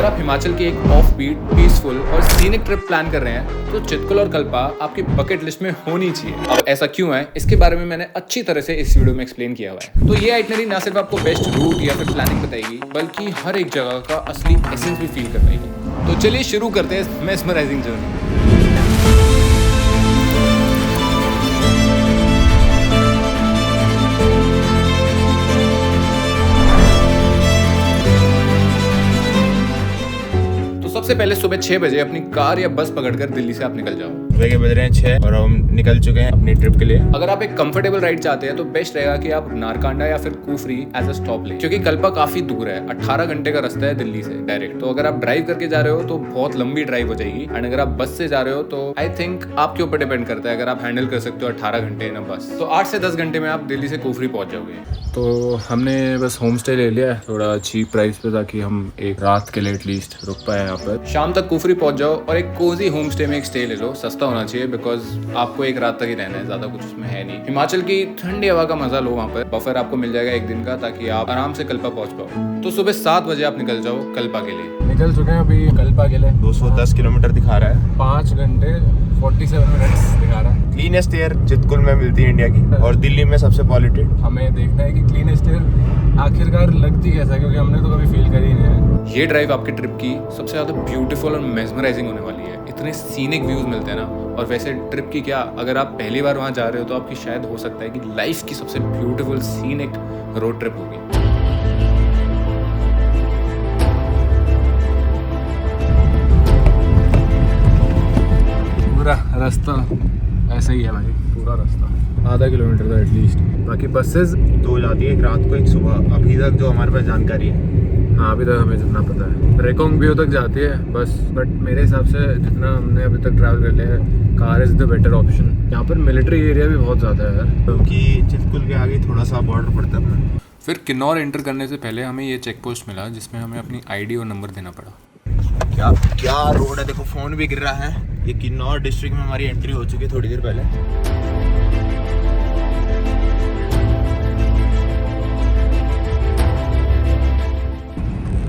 अगर आप हिमाचल की एक ऑफ बीट, पीसफुल और सीनिक ट्रिप प्लान कर रहे हैं तो चितकुल और कल्पा आपकी बकेट लिस्ट में होनी चाहिए। अब ऐसा क्यों है, इसके बारे में मैंने अच्छी तरह से इस वीडियो में एक्सप्लेन किया हुआ है। तो ये आइटनरी ना सिर्फ आपको बेस्ट रूट या फिर प्लानिंग बताएगी, बल्कि हर एक जगह का असली एसेंस भी फील कर पाएगी। तो चलिए शुरू करते हैं मेस्मराइजिंग जर्नी। सबसे पहले सुबह 6 बजे अपनी कार या बस पकड़कर दिल्ली से आप निकल जाओ। सुबह के बज रहे हैं 6 और हम निकल चुके हैं अपनी ट्रिप के लिए। अगर आप एक कंफर्टेबल राइड चाहते हैं तो बेस्ट रहेगा कि आप नारकंडा या फिर कुफरी एज अ स्टॉप लें, क्योंकि कल्पा काफी दूर है, 18 घंटे का रास्ता है दिल्ली से डायरेक्ट। तो अगर आप ड्राइव करके जा रहे हो तो बहुत लंबी ड्राइव हो जाएगी, एंड अगर आप बस से जा रहे हो तो आई थिंक आपके ऊपर डिपेंड करता है। अगर आप हैंडल कर सकते हो 18 घंटे इन बस, तो 8 से 10 घंटे में आप दिल्ली से कुफरी पहुंच जाओगे। तो हमने बस होम स्टे ले लिया है थोड़ा चीप प्राइस पे, ताकि हम एक रात के लिए एटलीस्ट रुक पाए यहाँ पर। शाम तक कुफरी पहुंच जाओ और एक कोजी होम स्टे में एक स्टे ले लो। सस्ता होना चाहिए बिकॉज आपको एक रात तक ही रहना है, ज्यादा कुछ उसमें है नहीं। हिमाचल की ठंडी हवा का मजा लो वहाँ पर। बफर आपको मिल जाएगा एक दिन का, ताकि आप आराम से कल्पा पहुंच पाओ। तो सुबह 7 बजे आप निकल जाओ कल्पा के लिए। निकल चुके हैं अभी कल्पा के लिए। 210 किलोमीटर दिखा रहा है, 5 घंटे 47 मिनट्स दिखा रहा है। क्लीनेस्ट एयर चितकुल में मिलती है इंडिया की, और दिल्ली में सबसे पॉल्यूटेड। हमें देखना है कि क्लीनेस्ट एयर आखिरकार लगती कैसा, क्योंकि हमने तो कभी फील करी नहीं है। ये ड्राइव आपकी ट्रिप की सबसे ज्यादा ब्यूटीफुल और मेस्मराइजिंग होने वाली है। इतने सीनिक व्यूज मिलते हैं ना। और वैसे ट्रिप की क्या, अगर आप पहली बार वहां जा रहे हो तो आपकी शायद हो सकता है कि लाइफ की सबसे ब्यूटीफुल सीनिक रोड ट्रिप होगी। पूरा रास्ता ऐसा ही है भाई, पूरा रास्ता आधा किलोमीटर का एटलीस्ट। बाकी बसेस 2 जाती है, एक रात को एक सुबह। अभी तक जो हमारे पास जानकारी है, हाँ अभी तक हमें जितना पता है, रेकोंग व्यू तक जाती है बस। बट मेरे हिसाब से जितना हमने अभी तक ट्रैवल कर लिया है, car is the better option. यहाँ पर मिलिट्री एरिया भी बहुत ज़्यादा है यार, क्योंकि चितकुल के आगे थोड़ा सा बॉर्डर पड़ता है। फिर किन्नौर एंटर करने से पहले हमें ये चेक पोस्ट मिला, जिसमें हमें अपनी ID और नंबर देना पड़ा। क्या रोड है, देखो फोन भी गिर रहा है। ये किन्नौर डिस्ट्रिक्ट में हमारी एंट्री हो चुकी है थोड़ी देर पहले।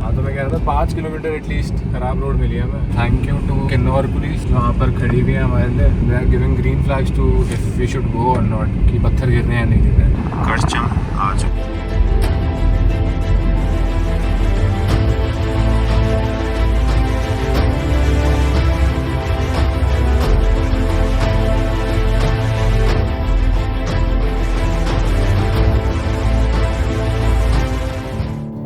हाँ तो मैं कह रहा था 5 किलोमीटर एटलीस्ट खराब रोड मिली है हमें। Thank you to Kinnaur police, वहाँ पर खड़ी हुई है हमारे लिए। They are giving green flags to if we should go और नॉट, कि पत्थर गिर रहे हैं या नहीं गिर रहे हैं। करचम आ चुके।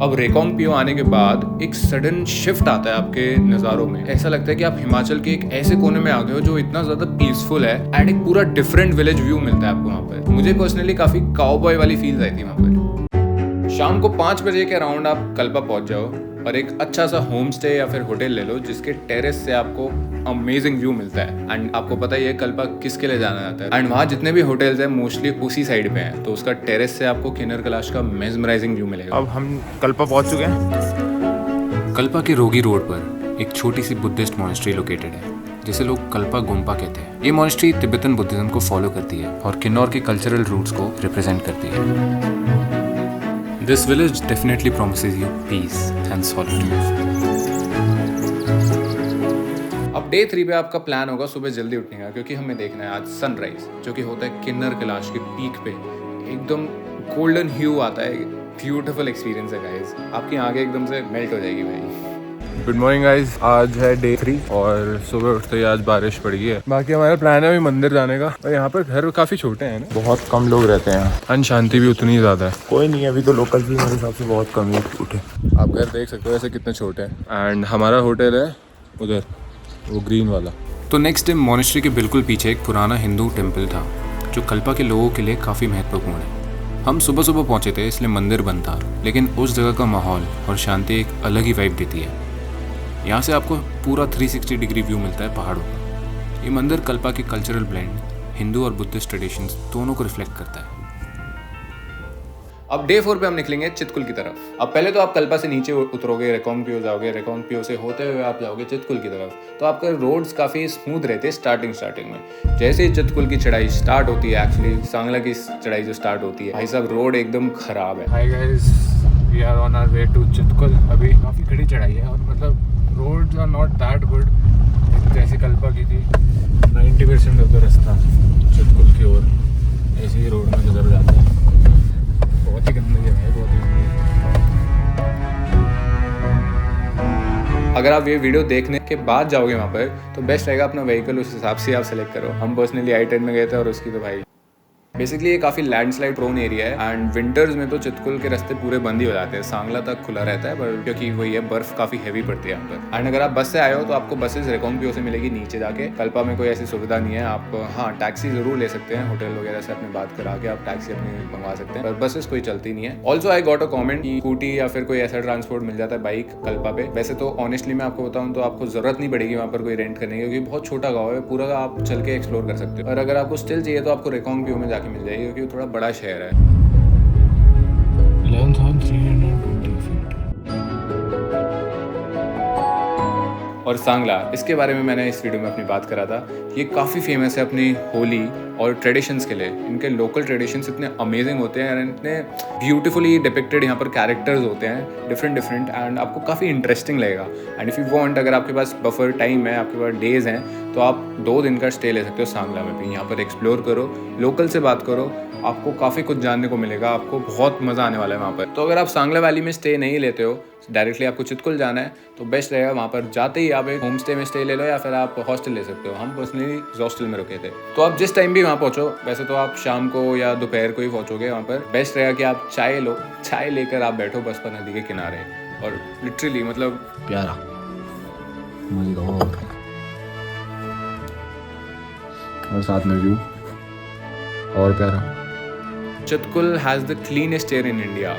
अब रेकोंग पियो आने के बाद एक सडन शिफ्ट आता है आपके नज़ारों में। ऐसा लगता है कि आप हिमाचल के एक ऐसे कोने में आ गए हो जो इतना ज़्यादा पीसफुल है, एंड एक पूरा डिफरेंट विलेज व्यू मिलता है आपको वहाँ पर। मुझे पर्सनली काफ़ी काउबॉय वाली फील आई थी वहाँ पर। शाम को 5 बजे के अराउंड आप कल्पा पहुँच जाओ और एक अच्छा सा होम स्टे या फिर होटल ले लो, जिसके टेरेस से आपको अमेजिंग व्यू मिलता है। एंड आपको पता ही है कल्पा किसके लिए जाना जाता है, एंड वहाँ जितने भी होटल्स हैं मोस्टली उसी साइड पे हैं, तो उसका टेरेस से आपको किन्नर कैलाश का मेस्मराइजिंग व्यू मिलेगा। अब हम कल्पा पहुंच चुके हैं। कल्पा के रोगी रोड पर एक छोटी सी बुद्धिस्ट मॉनेस्ट्री लोकेटेड है, जिसे लोग कल्पा गोम्पा कहते हैं। ये मॉनेस्ट्री तिब्बतन बुद्धिज्म को फॉलो करती है और किन्नौर के कल्चरल रूट्स को रिप्रेजेंट करती है। This village definitely promises you peace and solitude. अब डे 3 पे आपका प्लान होगा सुबह जल्दी उठने का, क्योंकि हमें देखना है आज सनराइज, जो कि होता है किन्नर कैलाश के पीक पे। एकदम गोल्डन ह्यू आता है, ब्यूटीफुल एक्सपीरियंस है गाइस। आपकी आंखें एकदम से मेल्ट हो जाएगी भाई। गुड मॉर्निंग गाइस, आज है डे 3 और सुबह उठते ही आज बारिश पड़ी है। बाकी हमारा प्लान है अभी मंदिर जाने का, और यहाँ पर घर काफ़ी छोटे हैं ना, बहुत कम लोग रहते हैं, अन शांति भी उतनी ज़्यादा है। कोई नहीं, अभी तो लोकल भी मेरे हिसाब से बहुत कम ही उठे। आप घर देख सकते हो वैसे कितने छोटे हैं। एंड हमारा होटल है उधर, वो ग्रीन वाला। तो नेक्स्ट डे मॉनेस्ट्री के बिल्कुल पीछे एक पुराना हिंदू टेम्पल था, जो कल्पा के लोगों के लिए काफ़ी महत्वपूर्ण है। हम सुबह सुबह पहुँचे थे इसलिए मंदिर बंद था, लेकिन उस जगह का माहौल और शांति एक अलग ही वाइब देती है। यहाँ से आपको पूरा 360 डिग्री व्यू मिलता है पहाड़ों का। ये मंदिर कल्पा की कल्चरल ब्लेंड, हिंदू और बुद्धिस्ट ट्रेडिशंस दोनों को रिफ्लेक्ट करता है। अब डे 4 पे हम निकलेंगे चितकुल की तरफ। अब पहले तो आप कल्पा से नीचे उतरोगे, रेकोंग पियो जाओगे, रेकोंग पियो से होते हुए आप जाओगे चितकुल की तरफ। तो आपका रोड्स काफ़ी स्मूथ रहते हैं स्टार्टिंग में। जैसे ही चितकुल की चढ़ाई स्टार्ट होती है, एक्चुअली सांगला की चढ़ाई जो स्टार्ट होती है, भाई साहब रोड एकदम खराब है। Hi guys, we are on our way to Chitkul. अभी काफ़ी खड़ी चढ़ाई है और मतलब रास्ता चितकुल की ओर, ऐसे ही रोड में गुजर जाते हैं। बहुत ही गंदगी है, बहुत ही गंदगी। अगर आप ये वीडियो देखने के बाद जाओगे वहाँ पर तो बेस्ट रहेगा अपना व्हीकल उस हिसाब से आप सेलेक्ट करो। हम पर्सनली i10 में गए थे और उसकी तो भाई बेसिकली ये काफ़ी लैंडस्लाइड प्रोन एरिया है एंड विंटर्स में तो चितकुल के रास्ते पूरे बंद ही हो जाते हैं। सांगला तक खुला रहता है पर क्योंकि वही है, बर्फ काफ़ी हैवी पड़ती है यहाँ पर। एंड अगर आप बस से आए हो तो आपको बसेस रेकोंगपियो से मिलेगी नीचे जाके। कल्पा में कोई ऐसी सुविधा नहीं है। आप हाँ टैक्सी जरूर ले सकते हैं, होटल वगैरह से अपनी बात करा के आप टैक्सी अपनी मंगवा सकते हैं, पर बसेस कोई चलती नहीं है। Also I got a comment कि स्कूटी या फिर कोई ऐसा ट्रांसपोर्ट मिल जाता है बाइक कल्पा पे। वैसे तो ऑनेस्टली मैं आपको बताऊँ तो आपको जरूरत नहीं पड़ेगी वहाँ पर कोई रेंट करने की, क्योंकि बहुत छोटा गाँव है, पूरा आप चल के एक्सप्लोर कर सकते हो। और अगर आपको स्टिल चाहिए तो आपको रेकोंगपियो में जाके मिल जाएगी, क्योंकि थोड़ा बड़ा शहर है। 11,320 feet। और सांगला, इसके बारे में मैंने इस वीडियो में अपनी बात करा था। ये काफ़ी फेमस है अपनी होली और ट्रेडिशंस के लिए। इनके लोकल ट्रेडिशंस इतने अमेजिंग होते हैं एंड इतने ब्यूटीफुली डिपिक्टेड यहाँ पर कैरेक्टर्स होते हैं डिफरेंट एंड आपको काफ़ी इंटरेस्टिंग लगेगा। एंड इफ़ यू वांट, अगर आपके पास बफर टाइम है, आपके पास डेज हैं, तो आप 2 दिन का स्टे ले सकते हो सांगला में भी। यहाँ पर एक्सप्लोर करो, लोकल से बात करो, आपको काफ़ी कुछ जानने को मिलेगा, आपको बहुत मज़ा आने वाला है वहाँ पर। तो अगर आप सांगला वैली में स्टे नहीं लेते हो, डायरेक्टली आपको चितकुल जाना है, तो बेस्ट रहेगा वहाँ पर जाते ही आप एक होम स्टे में स्टे ले लो या फिर आप हॉस्टल ले सकते हो। हम पर्सनली हॉस्टल में रुके थे। तो आप जिस टाइम भी वहाँ पहुँचो, वैसे तो आप शाम को या दोपहर को ही पहुँचोगे वहाँ पर, बेस्ट रहेगा कि आप चाय लो, चाय लेकर आप बैठो बसपा नदी के किनारे और लिटरली मतलब प्यारा मज़ेदार, और साथ में व्यू और प्यारा। Chitkul has the cleanest air in India.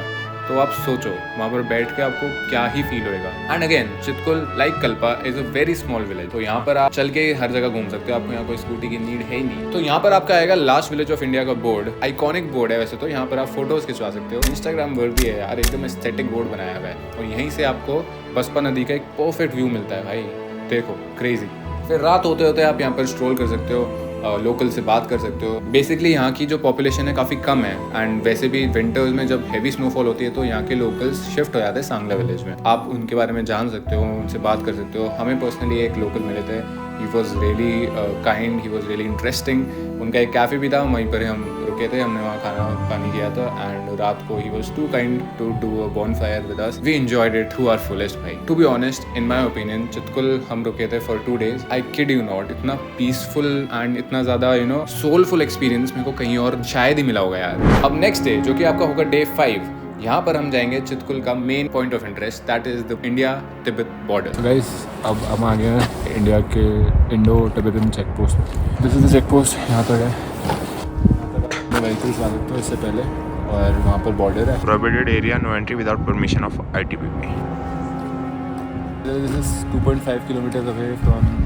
तो आप सोचो वहाँ पर बैठ के आपको क्या ही फील होएगा। And again Chitkul like Kalpa is a very small village, तो यहाँ पर आप चल के हर जगह घूम सकते हो, आपको यहाँ कोई स्कूटी की नीड है ही नहीं। तो यहाँ पर आपका आएगा लास्ट विलेज ऑफ इंडिया का बोर्ड, आइकॉनिक बोर्ड है वैसे तो। यहाँ पर आप फोटोज खिंचवा सकते हो, इंस्टाग्राम वर्दी है यार, एकदम एस्थेटिक बोर्ड बनाया हुआ है। और यहीं से आपको बसपा नदी का एक परफेक्ट व्यू मिलता है भाई, देखो क्रेजी। फिर रात होते होते आप यहाँ पर स्ट्रोल कर सकते हो, लोकल से बात कर सकते हो। बेसिकली यहाँ की जो पॉपुलेशन है काफ़ी कम है एंड वैसे भी विंटर्स में जब हैवी स्नोफॉल होती है तो यहाँ के लोकल्स शिफ्ट हो जाते हैं सांगला विलेज में। आप उनके बारे में जान सकते हो, उनसे बात कर सकते हो। हमें पर्सनली एक लोकल मिले थे, he was really kind, he was really interesting. उनका एक कैफ़े भी था, वहीं पर हम रुके थे, हमने वहाँ खाना पानी किया था एंड रात को ही was to kind to do a bonfire with us. We enjoyed it to our fullest भाई। To be honest, in my opinion Chitkul हम रुके थे for 2 days। I kid you not, इतना पीसफुल एंड इतना ज़्यादा सोलफुल एक्सपीरियंस मेरे को कहीं और शायद ही मिला होगा यार। अब नेक्स्ट डे जो कि आपका होगा डे 5, यहाँ पर हम जाएंगे चितकुल का main point of interest, that is the India Tibet border. तो गाइस अब हम आ गए हैं इंडिया के Indo Tibetan check post. This is the check post, यहाँ तक है। मैं व्हीकल्स आ सकते हो इससे पहले, और वहाँ पर बॉर्डर है। Prohibited area, no entry without permission of ITBP. This is 2.5 kilometre away from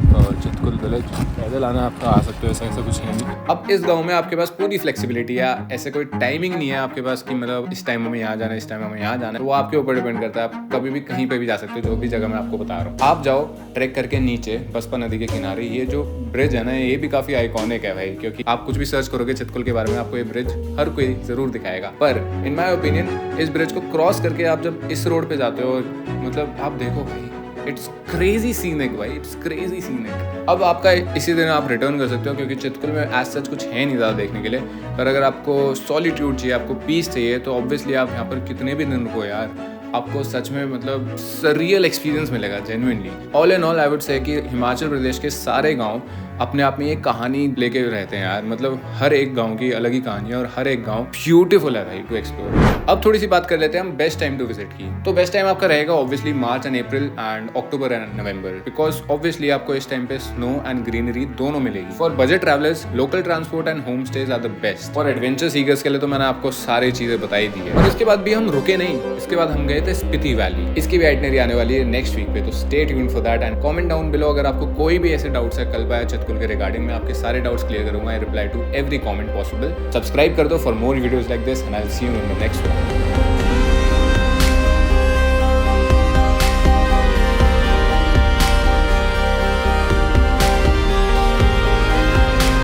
Chitkul village. पैदल आना आपका आ सकते हो, ऐसा कुछ है नहीं। अब इस गांव में आपके पास पूरी फ्लेक्सिबिलिटी है, ऐसे कोई टाइमिंग नहीं है आपके पास कि मतलब इस टाइम में यहाँ जाना है, इस टाइम में यहाँ जाना है। तो वो आपके ऊपर डिपेंड करता है, आप कभी भी कहीं पे भी जा सकते हो, जो भी जगह मैं आपको बता रहा हूँ। आप जाओ ट्रैक करके नीचे बसपा नदी के किनारे। ये जो ब्रिज है ना, ये भी काफी आइकॉनिक है भाई, क्योंकि आप कुछ भी सर्च करोगे चितकुल के बारे में, आपको ये ब्रिज हर कोई जरूर दिखाएगा। पर इन माई ओपिनियन इस ब्रिज को क्रॉस करके आप जब इस रोड पे जाते हो, मतलब आप देखो भाई, इट्स क्रेजी सीनिक भाई, इट्स क्रेजी सीनिक। अब आपका इसी दिन आप रिटर्न कर सकते हो, क्योंकि चितकुल में एज सच कुछ है नहीं ज़्यादा देखने के लिए। पर अगर आपको सॉलिट्यूड चाहिए, आपको पीस चाहिए, तो ऑब्वियसली आप यहाँ पर कितने भी दिन रुको यार, आपको सच में मतलब सरियल एक्सपीरियंस मिलेगा genuinely. All in all I would say कि हिमाचल प्रदेश के सारे गांव अपने आप में एक कहानी लेके रहते हैं यार, मतलब हर एक गांव की अलग ही कहानी है और हर एक गांव ब्यूटीफुल है भाई टू एक्सप्लोर। अब थोड़ी सी बात कर लेते हैं हम बेस्ट टाइम टू विजिट की। तो बेस्ट टाइम आपका रहेगा obviously March and April and October and November, because obviously आपको इस टाइम पे स्नो एंड ग्रीनरी दोनों मिलेगी। For budget travellers local transport and home stays are the best. For adventure seekers के लिए तो मैंने आपको सारी चीजें बताई दी है। और इसके बाद भी हम रुके नहीं, इसके बाद हम गए थे स्पीति वैली। इसकी भी आइटनरी आने वाली है नेक्स्ट वीक पे, तो stay tuned for that and comment down below अगर आपको कोई भी ऐसे डाउट्स है कल्पा या चितकुल के रिगार्डिंग। मैं आपके सारे डाउट्स क्लियर करूंगा। I reply to every comment possible. Subscribe कर दो for more videos like this and I will see you in the next one.